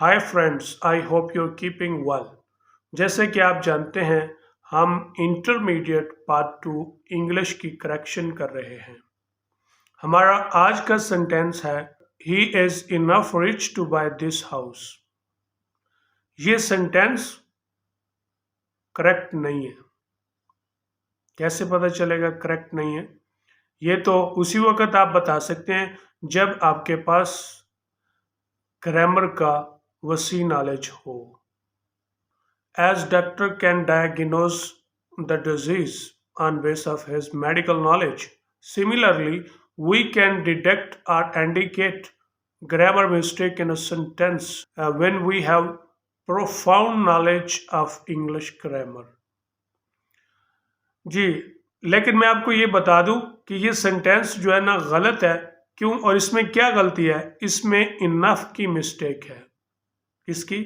Hi friends, I hope you are keeping well. जैसे कि आप जानते हैं, हम इंटरमीडिएट पार्ट 2 इंग्लिश की करेक्शन कर रहे हैं। हमारा आज का सेंटेंस है he is enough rich to buy this house. ये सेंटेंस करेक्ट नहीं है। कैसे पता चलेगा करेक्ट नहीं है? ये तो उसी वक्त आप बता सकते हैं जब आपके पास ग्रामर का वसी नॉलेज हो। As doctor can diagnose the disease on base of his medical knowledge, similarly, we can detect or indicate grammar mistake in a sentence when we have profound knowledge of English grammar. जी, लेकिन मैं आपको ये बता दूं कि ये sentence जो है ना गलत है। क्यों और इसमें क्या गलती है? इसमें इनफ की मिस्टेक है। किसकी?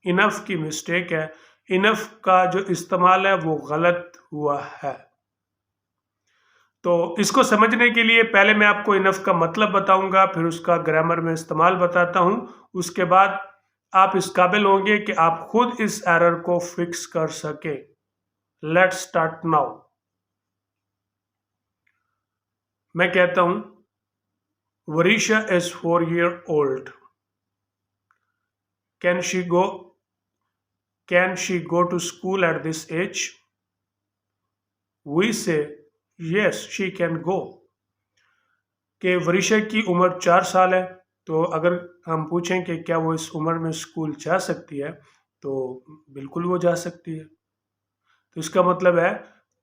इनफ की मिस्टेक है। इनफ का जो इस्तेमाल है वो गलत हुआ है। तो इसको समझने के लिए पहले मैं आपको इनफ का मतलब बताऊंगा, फिर उसका ग्रामर में इस्तेमाल बताता हूं। उसके बाद आप इस काबिल होंगे कि आप खुद इस एरर को फिक्स कर सके। Let's start now. मैं कहता हूं Varisha is 4 years old। Can she go to school at this age? We say yes, she can go। कि वरीशा की उम्र 4 साल है, तो अगर हम पूछें कि क्या वो इस उम्र में स्कूल जा सकती है, तो बिल्कुल वो जा सकती है। तो इसका मतलब है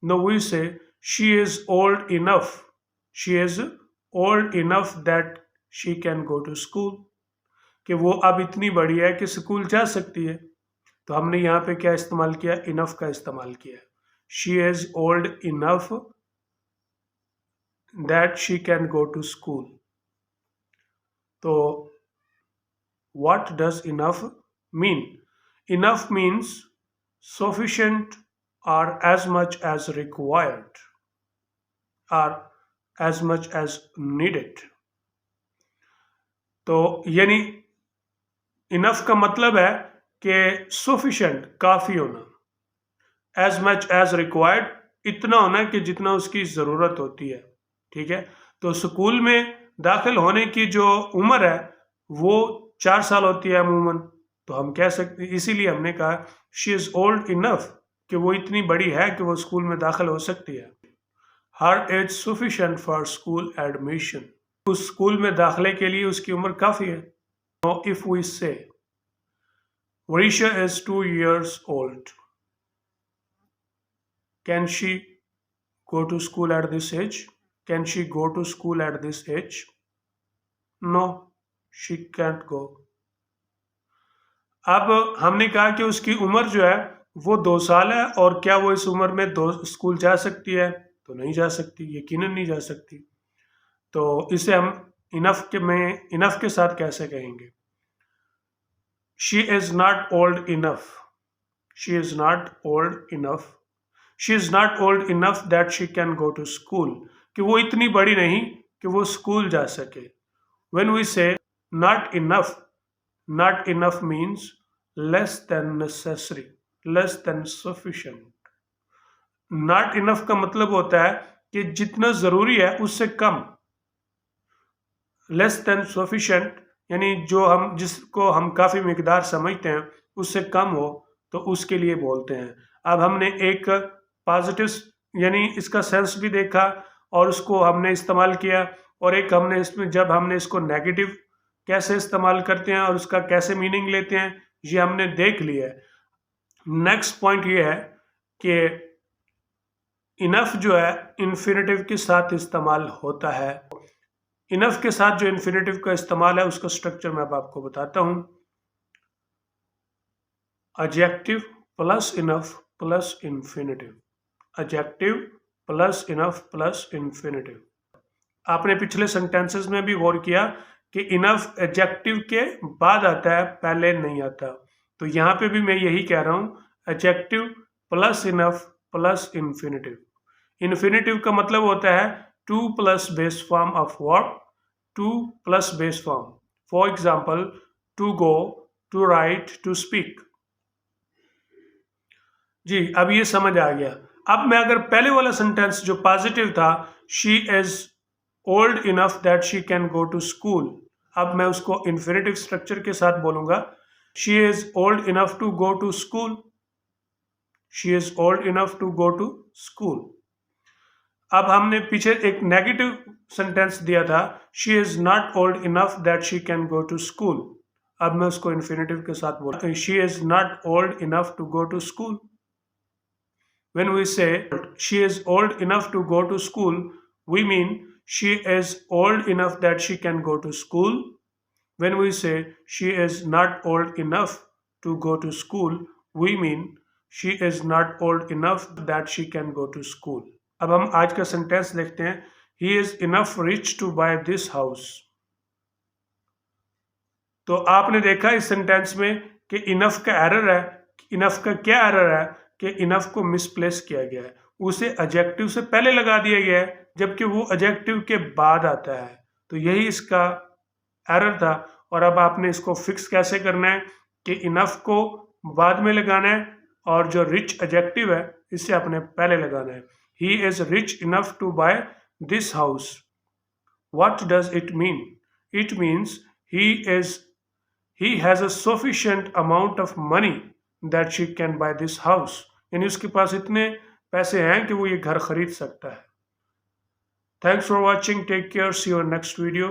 no, we say she is old enough, she is old enough that she can go to school. कि वो अब इतनी बड़ी है कि स्कूल जा सकती है। तो हमने यहाँ पे क्या इस्तेमाल किया? इनफ का इस्तेमाल किया। She is old enough that she can go to school। तो what does enough mean? Enough means sufficient or as much as required or as much as needed। तो यानी इनफ का मतलब है कि sufficient काफी होना, as much as required इतना होना कि जितना उसकी ज़रूरत होती है। ठीक है, तो स्कूल में दाखिल होने की जो उम्र है वो 4 साल होती है अमूमन। तो हम कह सकते, इसीलिए हमने कहा शी इज़ ओल्ड इनफ, कि वो इतनी बड़ी है कि वो स्कूल में दाखिल हो सकती है। Her age sufficient for school admission. उस स्कूल में दाखिले के लिए उसकी उम्र काफ़ी है। नो, इफ वी से Varisha is 2 years old, can she go to school at this age? Can she go to school at this age? No, she can't go। अब हमने कहा कि उसकी उम्र जो है वो 2 साल है, और क्या वो इस उम्र में दो स्कूल जा सकती है? तो नहीं जा सकती, यकीनन नहीं जा सकती। तो इसे हम इनफ के साथ कैसे कहेंगे? She is not old enough, she is not old enough, she is not old enough that she can go to school. कि वो इतनी बड़ी नहीं कि वो स्कूल जा सके। व्हेन वी से not enough, not enough means less than necessary, less than sufficient. Not enough का मतलब होता है कि जितना जरूरी है उससे कम। लेस देन सफिशिएंट यानी जिसको हम काफी मिकदार समझते हैं उससे कम हो, तो उसके लिए बोलते हैं। अब हमने एक पॉजिटिव यानी इसका सेंस भी देखा और उसको हमने इस्तेमाल किया, और एक हमने इसमें जब हमने इसको नेगेटिव कैसे इस्तेमाल करते हैं और उसका कैसे मीनिंग लेते हैं, ये हमने देख लिया है। नेक्स्ट पॉइंट ये है कि इनफ जो है इन्फिनेटिव के साथ इस्तेमाल होता है। इनफ के साथ जो इन्फिनेटिव का इस्तेमाल है उसका स्ट्रक्चर मैं अब आपको बताता हूं। Adjective plus enough plus infinitive, adjective plus enough plus infinitive. आपने पिछले सेंटेंसेस में भी गौर किया कि इनफ एडजेक्टिव के बाद आता है, पहले नहीं आता। तो यहाँ पे भी मैं यही कह रहा हूँ, adjective plus enough plus infinitive. Infinitive का मतलब होता है to plus base form of verb, to plus base form. For example, to go, to write, to speak. जी, अब ये समझ आ गया। अब मैं अगर पहले वाला सेंटेंस जो पॉजिटिव था, she is old enough that she can go to school, अब मैं उसको इन्फिनेटिव स्ट्रक्चर के साथ बोलूंगा, she is old enough to go to school, she is old enough to go to school. अब हमने पीछे एक नेगेटिव सेंटेंस दिया था, she is not old enough that she can go to school, अब मैं उसको इन्फिनेटिव के साथ बोलूँ, she is not old enough to go to school. When we say she is old enough to go to school, we mean she is old enough that she can go to school. When we say she is not old enough to go to school, we mean she is not old enough that she can go to school. अब हम आज का sentence देखते हैं, he is enough rich to buy this house. तो आपने देखा इस सेंटेंस में कि इनफ का एरर है। इनफ का क्या एरर है कि इनफ को मिसप्लेस किया गया है, उसे एडजेक्टिव से पहले लगा दिया गया है जबकि वो एडजेक्टिव के बाद आता है। तो यही इसका एरर था। और अब आपने इसको फिक्स कैसे करना है कि इनफ को बाद में लगाना है और जो रिच एडजेक्टिव है इसे आपने पहले लगाना है। He is rich enough to buy this house. What does it mean? It means he has a sufficient amount of money that she can buy this house, यानी उसके पास इतने पैसे हैं कि वो ये घर खरीद सकता है। Thanks for watching, take care, see you in next video.